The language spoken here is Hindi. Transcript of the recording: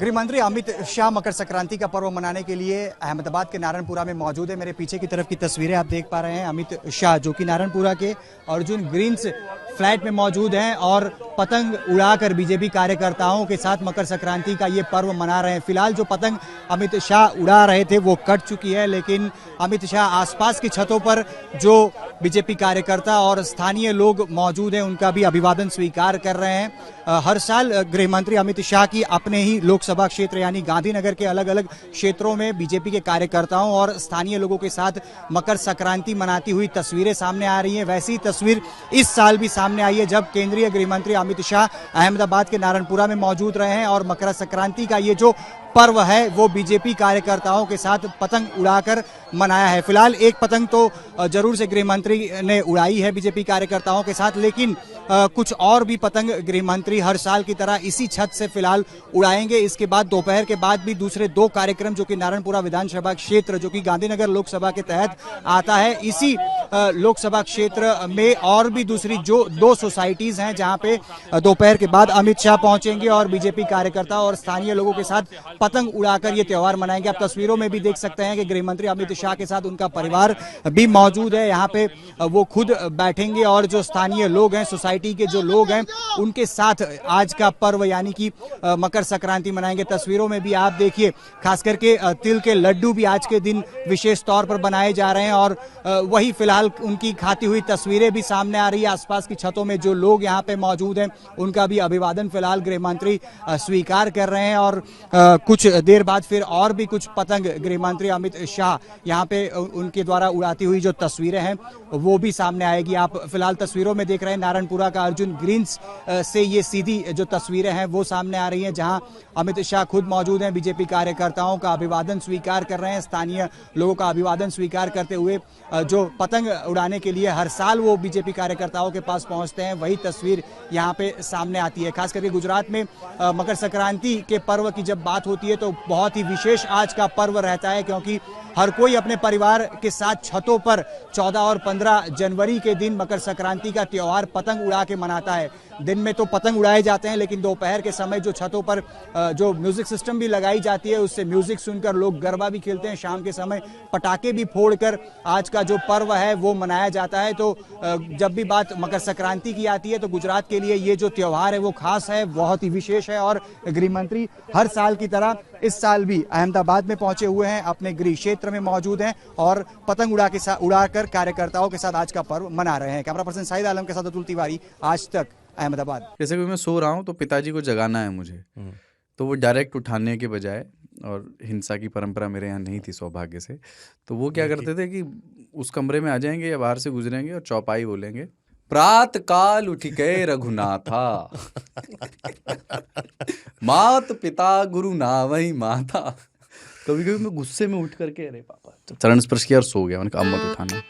गृह मंत्री अमित शाह मकर संक्रांति का पर्व मनाने के लिए अहमदाबाद के नारायणपुरा में मौजूद है। मेरे पीछे की तरफ की तस्वीरें आप देख पा रहे हैं। अमित शाह जो कि नारायणपुरा के अर्जुन ग्रीन्स फ्लैट में मौजूद हैं और पतंग उड़ाकर बीजेपी कार्यकर्ताओं के साथ मकर संक्रांति का ये पर्व मना रहे हैं। फिलहाल जो पतंग अमित शाह उड़ा रहे थे वो कट चुकी है, लेकिन अमित शाह आसपास की छतों पर जो बीजेपी कार्यकर्ता और स्थानीय लोग मौजूद हैं उनका भी अभिवादन स्वीकार कर रहे हैं। हर साल गृह मंत्री अमित शाह की अपने ही लोकसभा क्षेत्र यानी गांधीनगर के अलग अलग क्षेत्रों में बीजेपी के कार्यकर्ताओं और स्थानीय लोगों के साथ मकर संक्रांति मनाती हुई तस्वीरें सामने आ रही हैं। वैसी तस्वीर इस साल भी सामने आई है जब केंद्रीय गृह मंत्री अमित शाह अहमदाबाद के नारायणपुरा में मौजूद रहे हैं और मकर संक्रांति का ये जो पर्व है वो बीजेपी कार्यकर्ताओं के साथ पतंग उड़ाकर मनाया है। फिलहाल एक पतंग तो जरूर से गृह मंत्री ने उड़ाई है बीजेपी कार्यकर्ताओं के साथ, लेकिन कुछ और भी पतंग गृह मंत्री हर साल की तरह इसी छत से फिलहाल उड़ाएंगे। इसके बाद दोपहर के बाद भी दूसरे दो कार्यक्रम जो कि नारायणपुरा विधानसभा क्षेत्र जो कि गांधीनगर लोकसभा के तहत आता है, इसी लोकसभा क्षेत्र में और भी दूसरी जो दो सोसाइटीज हैं जहां पे दोपहर के बाद अमित शाह पहुंचेंगे और बीजेपी कार्यकर्ता और स्थानीय लोगों के साथ पतंग उड़ाकर ये त्योहार मनाएंगे। आप तस्वीरों में भी देख सकते हैं कि गृह मंत्री अमित शाह के साथ उनका परिवार भी मौजूद है। यहाँ पे वो खुद बैठेंगे और जो स्थानीय लोग हैं, सोसाइटी के जो लोग हैं, उनके साथ आज का पर्व यानी कि मकर संक्रांति मनाएंगे। तस्वीरों में भी आप देखिए, खास करके तिल के लड्डू भी आज के दिन विशेष तौर पर बनाए जा रहे हैं और वही फिलहाल उनकी खाती हुई तस्वीरें भी सामने आ रही है। आसपास की छतों में जो लोग यहाँ पे मौजूद हैं उनका भी अभिवादन फिलहाल गृह मंत्री स्वीकार कर रहे हैं और कुछ देर बाद फिर और भी कुछ पतंग गृह मंत्री अमित शाह यहाँ पे उनके द्वारा उड़ाती हुई जो तस्वीरें हैं वो भी सामने आएगी। आप फिलहाल तस्वीरों में देख रहे हैं नारायणपुरा का अर्जुन ग्रीन्स से ये सीधी जो तस्वीरें हैं वो सामने आ रही हैं, जहां अमित शाह खुद मौजूद हैं, बीजेपी कार्यकर्ताओं का अभिवादन स्वीकार कर रहे हैं, स्थानीय लोगों का अभिवादन स्वीकार करते हुए जो पतंग उड़ाने के लिए हर साल वो बीजेपी कार्यकर्ताओं के पास पहुंचते हैं, वही तस्वीर यहाँ पे सामने आती है। खास करके गुजरात में मकर संक्रांति के पर्व की जब बात होती है तो बहुत ही विशेष आज का पर्व रहता है, क्योंकि हर कोई अपने परिवार के साथ छतों पर 14 और 15 जनवरी के दिन मकर संक्रांति का त्योहार पतंग उड़ा के मनाता है। दिन में तो पतंग उड़ाए जाते हैं, लेकिन दोपहर के समय जो छतों पर जो म्यूजिक सिस्टम भी लगाई जाती है उससे म्यूजिक सुनकर लोग गरबा भी खेलते हैं। शाम के समय पटाखे भी फोड़कर आज का जो पर्व है वो मनाया जाता है। तो जब भी बात मकर संक्रांति की आती है तो गुजरात के लिए ये जो त्योहार है वो खास है, बहुत ही विशेष है और गृह मंत्री हर साल की तरह इस साल भी अहमदाबाद में पहुंचे हुए हैं, अपने गृह क्षेत्र में मौजूद हैं और पतंग उड़ाकर कार्यकर्ताओं के साथ आज का पर्व मना रहे हैं। कैमरा पर्सन शाहिद आलम के साथ अतुल तिवारी, आज तक, अहमदाबाद। जैसे कि मैं सो रहा हूँ तो पिताजी को जगाना है मुझे, तो वो डायरेक्ट उठाने के बजाय, और हिंसा की परंपरा मेरे यहाँ नहीं थी सौभाग्य से, तो वो क्या करते थे कि उस कमरे में आ जाएंगे या बाहर से गुजरेंगे और चौपाई बोलेंगे, प्रात काल उठ गए रघुनाथा मात पिता गुरु नावई माता। कभी कभी मैं गुस्से में उठ करके अरे पापा चरण स्पर्श किया और सो गया। मैंने कहा अब मत उठाना।